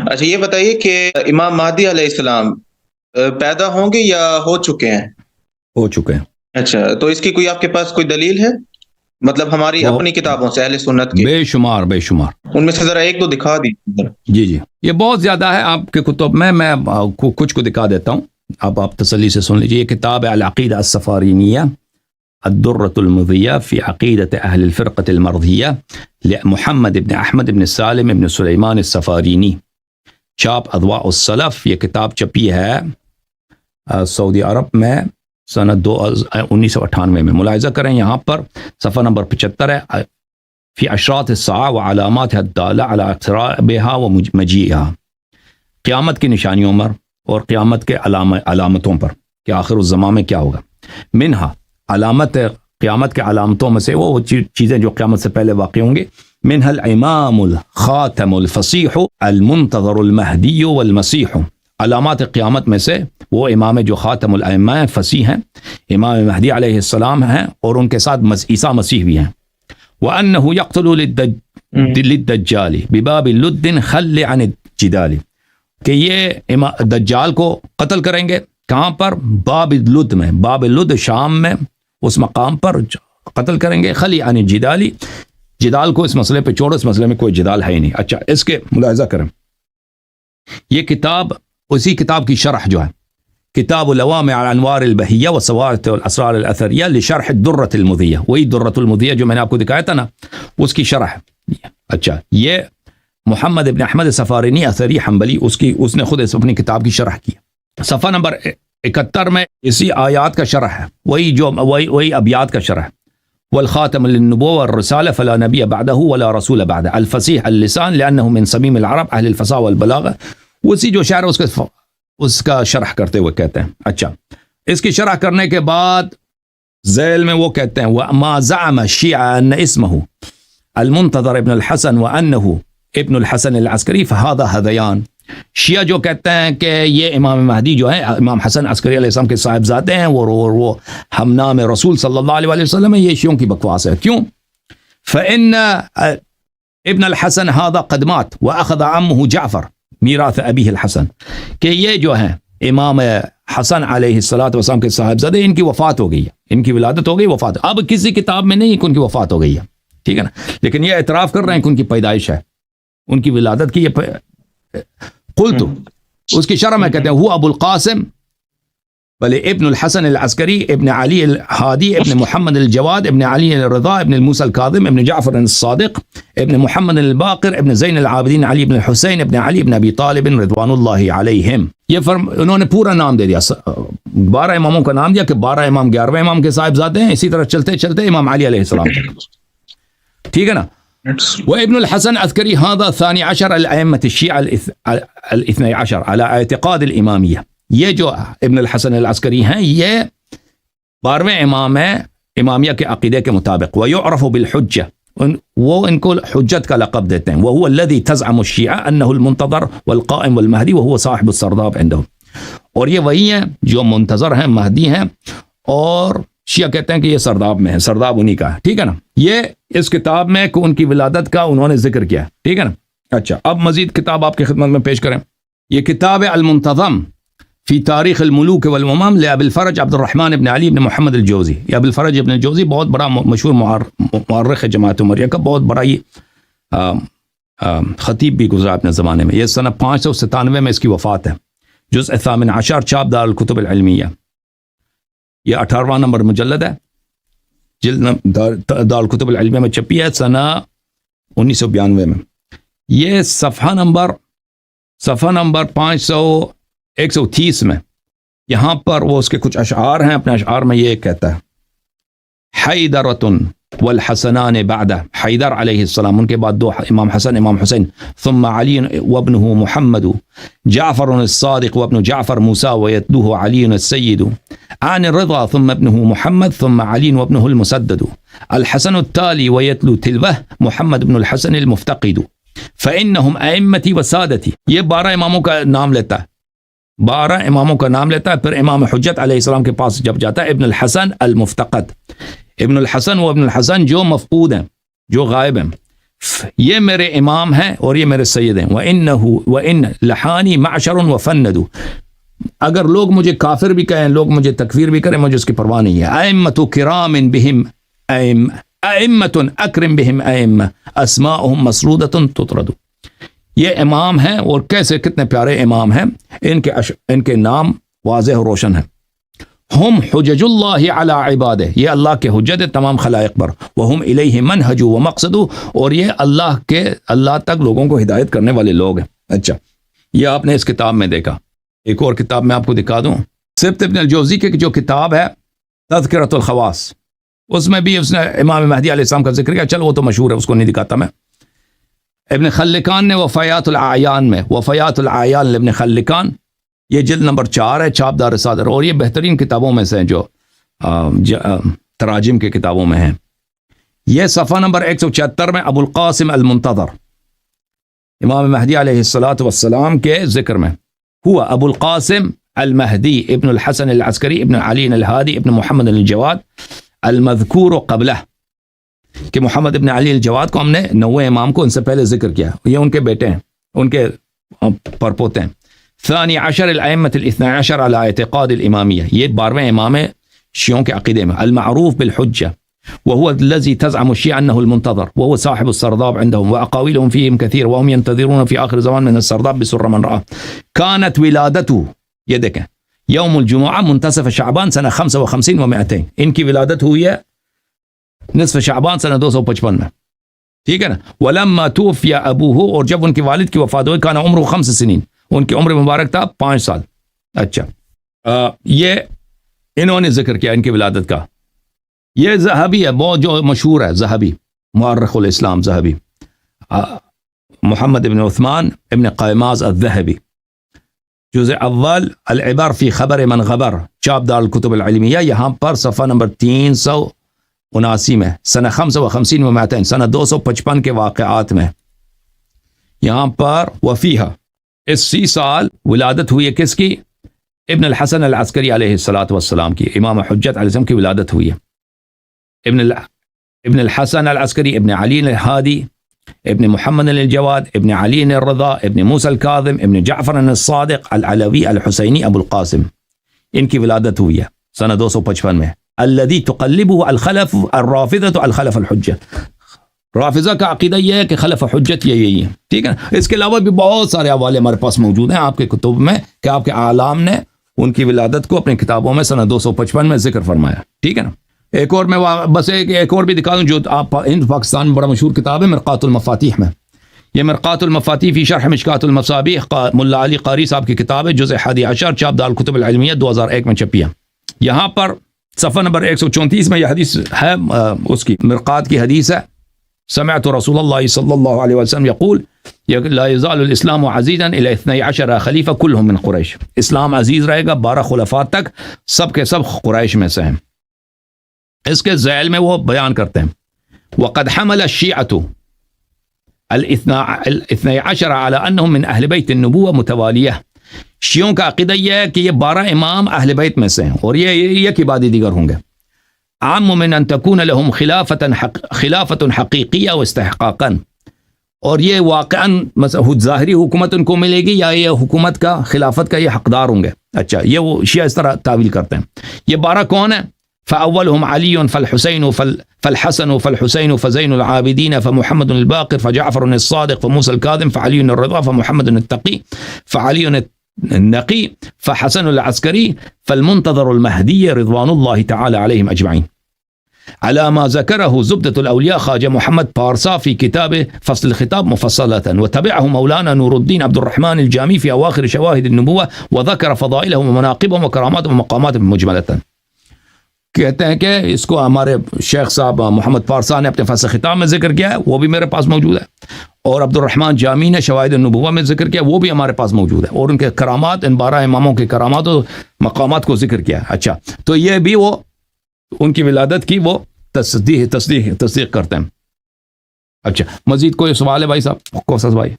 اچھا یہ بتائیے کہ امام مہدی علیہ السلام پیدا ہوں گے یا ہو چکے ہیں؟ ہو چکے ہیں۔ اچھا تو اس کی کوئی آپ کے پاس کوئی دلیل ہے؟ مطلب ہماری اپنی کتابوں سے اہل سنت کی بے شمار ان میں سے ذرا ایک دو دکھا دیجیے۔ جی یہ بہت زیادہ ہے آپ کے کتب میں کچھ کو دکھا دیتا ہوں، آپ تسلی سے سن لیجیے۔ یہ کتاب ہے العقیدہ السفارینیہ الدرۃ المضیہ فی عقیدۃ اہل الفرقۃ المرضیہ لمحمد ابن احمد ابن سالم ابن سلیمان السفارینی، چاپ اضواء السلف۔ یہ کتاب چھپی ہے سعودی عرب میں سنت 1998 میں۔ ملاحظہ کریں یہاں پر صفحہ نمبر 75 ہے، فی اشراط الساعہ وعلامات الدالہ علی اقترابها ومجیئها، قیامت کی نشانیوں پر اور قیامت کے علامتوں پر کہ آخر الزمان میں کیا ہوگا۔ منہا علامت قیامت کے علامتوں میں سے وہ چیزیں جو قیامت سے پہلے واقع ہوں گے، منہا الامام الخاتم الفصیح المنتظر المہدی والمسیح، علامات قیامت میں سے وہ امام جو خاتم الائمہ فصیح ہیں، امام مہدی علیہ السلام ہیں، اور ان کے ساتھ عیسیٰ مسیح بھی ہیں۔ وَأَنَّهُ يَقْتُلُ لِلدَّجَّالِ بِبَابِ اللُّدٍ خَلِّ عَنِ الجِّدَالِ، کہ یہ دجال کو قتل کریں گے کہاں پر؟ باب لد میں، باب لد شام میں، اس مقام پر قتل کریں گے۔ خلی عن الجدال، جدال کو اس مسئلے پہ چھوڑو، اس مسئلے میں کوئی جدال ہے ہی نہیں۔ اچھا اس کے ملاحظہ کریں، یہ کتاب اسی کتاب کی شرح جو ہے کتاب اللوامع علی انوار البہیہ وصواعق الاسرار الاثریہ لشرح الدرۃ المضیہ، وہی درۃ المضیہ جو میں نے آپ کو دکھایا تھا نا، اس کی شرح ہے۔ اچھا یہ محمد ابن احمد سفارینی اثری حنبلی اس نے خود اپنی کتاب کی شرح کی، صفحہ نمبر 71 میں اسی آیات کا شرح ہے، وہی ابیات کا شرح ہے۔ والخاتم للنبوة والرسالة فلا نبي بعده ولا رسول بعده الفصيح اللسان لأنه من صميم العرب أهل الفصاحة والبلاغة، اسی جو شعر اس کا شرح کرتے ہوئے کہتے ہیں۔ اچھا اس کی شرح کرنے کے بعد ذیل میں وہ کہتے ہیں وما زعم الشيعة أن اسمه المنتظر ابن الحسن وأنه ابن الحسن العسکری فهذا هذیان، شیعہ جو کہتے ہیں کہ یہ امام مہدی جو ہے امام حسن عسکری علیہ السلام کے صاحبزادے ہیں اور وہ ہم نام رسول صلی اللہ علیہ وسلم ہے، یہ شیعوں کی بکواس ہے۔ کیوں؟ فإن ابن الحسن هذا قد مات وأخذ عمه جعفر میراث ابیہ الحسن، کہ یہ جو ہیں امام حسن علیہ السلام کے صاحبزادے، ان کی وفات ہو گئی ہے، ان کی ولادت ہو گئی، وفات اب کسی کتاب میں نہیں کہ ان کی وفات ہو گئی ہے، ٹھیک ہے نا، لیکن یہ اعتراف کر رہے ہیں کہ ان کی پیدائش ہے، ان کی ولادت کی۔ قلت اس کی شرح میں کہتے ہیں هو ابو القاسم بل ابن الحسن العسکری ابن علی الحادی ابن محمد الجواد ابن علی الرضا ابن موسى الكاظم ابن جعفر الصادق ابن محمد الباقر ابن زین العابدین علی ابن الحسین ابن علی ابن ابی طالب رضوان اللہ علیہم۔ یہ انہوں نے پورا نام دے دیا، 12 اماموں کا نام دیا کہ 12 امام 11ویں امام کے صاحبزادے ہیں، اسی طرح چلتے چلتے امام علی علیہ السلام تک، ٹھیک ہے نا۔ وابن الحسن عسکری هذا ثاني عشر الائمة الشيعة الاثني عشر على اعتقاد الامامیہ، یہ جو ابن الحسن العسکری ہیں یہ 12ویں امام ہیں امامیہ کے عقیدے کے مطابق۔ ويعرف بالحجہ، وہ ان کو حجت کا لقب دیتے ہیں۔ وهو الذي تزعم الشيعة انه المنتظر والقائم والمہدی وهو صاحب السرداب عندهم، اور یہ وہی ہیں جو منتظر ہیں، مہدی ہیں، اور شیعہ کہتے ہیں کہ یہ سرداب میں ہے، سرداب انہی کا ہے، ٹھیک ہے نا۔ یہ اس کتاب میں کہ ان کی ولادت کا انہوں نے ذکر کیا، ٹھیک ہے نا۔ اچھا اب مزید کتاب آپ کی خدمت میں پیش کریں، یہ کتاب المنتظم فی تاریخ الملوک والامم لابی الفرج عبد الرحمن ابن علی ابن محمد الجوزی۔ یہ ابی الفرج ابن الجوزی بہت بڑا مشہور مورخ ہے جماعت عمریہ کا، بہت بڑا یہ خطیب بھی گزرا اپنے زمانے میں۔ یہ سنہ 597 میں اس کی وفات ہے، جزء 18 چاپ دار الکتب العلمیہ، یہ 18واں نمبر مجلد ہے، جلد دار الکتب العلمیہ میں چھپی ہے سنہ 1992 میں۔ یہ صفحہ نمبر 130 میں یہاں پر وہ اس کے کچھ اشعار ہیں، اپنے اشعار میں یہ کہتا ہے حیدرۃ والحسنان بعد، حیدر علیہ السلام، ان کے بعد 2 امام حسن امام حسین، ثم علی وابنه محمد، جعفر الصادق وابن جعفر موسى ويتلوه علي السيد، عن الرضا ثم ابنه محمد ثم علي وابنه المسدد، الحسن التالي ويتلو تلوه محمد بن الحسن المفتقد، فإنهم أئمتي وسادتي۔ یہ 12 اماموں کا نام لیتا ہے، 12 اماموں کا نام لیتا ہے، پھر امام حجت علیہ السلام کے پاس جب جاتا ہے ابن الحسن المفتقد، ابن الحسن وہ ابن الحسن جو مفقود ہیں، جو غائب ہیں، یہ میرے امام ہیں اور یہ میرے سید ہیں. وَإِنَّ لَحَانِي مَعْشَرٌ وَفَنَّدُ. اگر لوگ مجھے کافر بھی کہیں, لوگ مجھے تکفیر بھی کریں, مجھے اس کی پرواہ نہیں ہے. أَئِمَّةُ كِرَامٍ بِهِمْ أَئِمَّةٌ أَكْرِمْ بِهِمْ أَئِمَّةٌ أَسْمَاؤُهُمْ مَسْرُودَةٌ تُطْرَدُ. یہ امام ہیں اور کیسے کتنے پیارے امام ہیں, ان کے نام واضح و روشن ہیں. ہم حجج اللہ علی عبادہ, یہ اللہ کے حجت ہے تمام خلائق پر. وہم الیہ منہج و مقصد, اور یہ اللہ تک لوگوں کو ہدایت کرنے والے لوگ ہیں. اچھا, یہ آپ نے اس کتاب میں دیکھا. ایک اور کتاب میں آپ کو دکھا دوں, سبت ابن الجوزی کی جو کتاب ہے تذکرۃ الخواص, اس میں بھی اس نے امام مہدی علیہ السلام کا ذکر کیا. چلو وہ تو مشہور ہے, اس کو نہیں دکھاتا میں. ابن خلکان نے وفیات العیان میں, وفیات العیان ابن خلکان, یہ جلد نمبر 4 ہے, چھاپ دار صادر, اور یہ بہترین کتابوں میں سے ہیں جو تراجم کے کتابوں میں ہیں. یہ صفحہ نمبر 176 میں ابو القاسم المنتظر امام مہدی علیہ السلام کے ذکر میں, ہوا ابو القاسم المہدی ابن الحسن العسکری ابن علی الہادی ابن محمد الجواد المذکور قبلہ, کہ محمد ابن علی الجواد کو ہم نے 9 امام کو ان سے پہلے ذکر کیا, یہ ان کے بیٹے ہیں, ان کے پرپوتے ہیں. ثانی عشر الائمة الاثنى عشر على اعتقاد الامامیہ, یہ 12ویں امام شیعوں کے عقیدے میں. المعروف بالحجہ وهو الذي تزعم الشيعة أنه المنتظر وهو صاحب السرداب عندهم وأقاويلهم فيهم كثير وهم ينتظرون في آخر زمان من السرداب بسر من رأى. كانت ولادته, یہ دیکھیں, يوم الجمعة منتصف شعبان سنة 55 و200, ان کی ولادت ہوئی ہے نصف شعبان سنة 255 میں, ٹھیک ہے نا. ولما توفي أبوه, اور جب ان کے والد کی وفات ہوئی, كان عمره 5 سنين, ان کی عمر مبارک تھا 5 سال. اچھا, یہ انہوں نے ذکر کیا ان کی ولادت کا. یہ ذہبی ہے, بہت جو مشہور ہے, ذہبی مؤرخ الاسلام ذہبی, محمد ابن عثمان ابن قیماز الذہبی, جزء اول العبر فی خبر من غبر, چاپ دار الکتب العلمیہ, یہاں پر صفحہ نمبر 379 میں, سنہ 55 و200, سنہ 255 کے واقعات میں, یہاں پر وفیہا, اسی سال ولادت ہوئی ہے کس کی؟ ابن الحسن العسکری علیہ السلام کی, امام حجت علیہ السلام کی ولادت ہوئی ہے. ابن الحسن العسکری, ابن علی الہادی, ابن محمد الجواد, ابن علی الرضا, ابن موسیٰ الکاظم, ابن جعفر الصادق العلوی الحسینی ابو القاسم, ان کی ولادت ہوئی ہے سنہ 255 میں. الذی تقلبه الخلف الرافضة الخلف الحجہ, رافضہ کا عقیدہ یہ ہے کہ خلف حجت یہی ہے, ٹھیک ہے. اس کے علاوہ بھی بہت سارے حوالے ہمارے پاس موجود ہیں آپ کے کتب میں, کہ آپ کے اعلام نے ان کی ولادت کو اپنی کتابوں میں سنہ 255 میں ذکر فرمایا, ٹھیک ہے نا. ایک اور میں بس ایک اور بھی دکھا دوں, جو آپ ہند پاکستان میں بڑا مشہور کتاب ہے مرقات المفاتیح میں. یہ مرقات المفاتیح فی شرح مشکات المصابیح, ملا علی قاری صاحب کی کتاب ہے, جزء 11, چاپ دار الکتب العلمیہ 2001 میں چھپی ہے. یہاں پر صفحہ نمبر 134 میں یہ حدیث ہے, اس کی مرقات کی حدیث ہے. سمعت رسول اللہ صلی اللہ علیہ وسلم یقول لا يزال الاسلام عزیزا الى 12 خلیفہ كلهم من قریش, اسلام عزیز رہے گا 12 خلفاء تک, سب کے سب قریش میں سے ہیں. اس کے ذیل میں وہ بیان کرتے ہیں, وقد حمل الشیعۃ الاثنی عشر على انهم من اہل بیت النبوہ متوالیہ, شیعوں کا عقیدہ یہ ہے کہ یہ 12 امام اہل بیت میں سے ہیں, اور یہ کہ بعد دیگر ہوں گے. عام من ان تكون لهم خلافت حقیقیہ و استحقاقا, اور یہ واقعاً ظاہری حکومت ان کو ملے گی یا یہ حکومت کا خلافت کا یہ حقدار ہوں گے. اچھا, یہ وہ شیعہ اس طرح تعویل کرتے ہیں. یہ 12 کون ہیں؟ فأولهم علي فالحسين فالحسن فالحسين فزين العابدين فمحمد الباقر فجعفر الصادق فموسى الكاظم فعلي الرضا فمحمد التقي فعلي النقي فحسن العسكري فالمنتظر المهدي رضوان الله تعالى عليهم أجمعين, على ما ذكره زبدة الأولياء خواجہ محمد پارسا في كتابه فصل الخطاب مفصلة, وتبعه مولانا نور الدين عبد الرحمن الجامي في أواخر شواهد النبوة وذكر فضائلهم ومناقبهم وكراماتهم ومقاماتهم مجملة. کہتے ہیں کہ اس کو ہمارے شیخ صاحب محمد پارسا نے اپنے فصل خطاب میں ذکر کیا ہے, وہ بھی میرے پاس موجود ہے, اور عبد الرحمن جامی نے شواہد النبوہ میں ذکر کیا, وہ بھی ہمارے پاس موجود ہے, اور ان کے کرامات, ان 12 اماموں کے کرامات و مقامات کو ذکر کیا ہے. اچھا, تو یہ بھی وہ ان کی ولادت کی وہ تصدیق کرتے ہیں. اچھا, مزید کوئی سوال ہے بھائی صاحب؟ کوسس بھائی.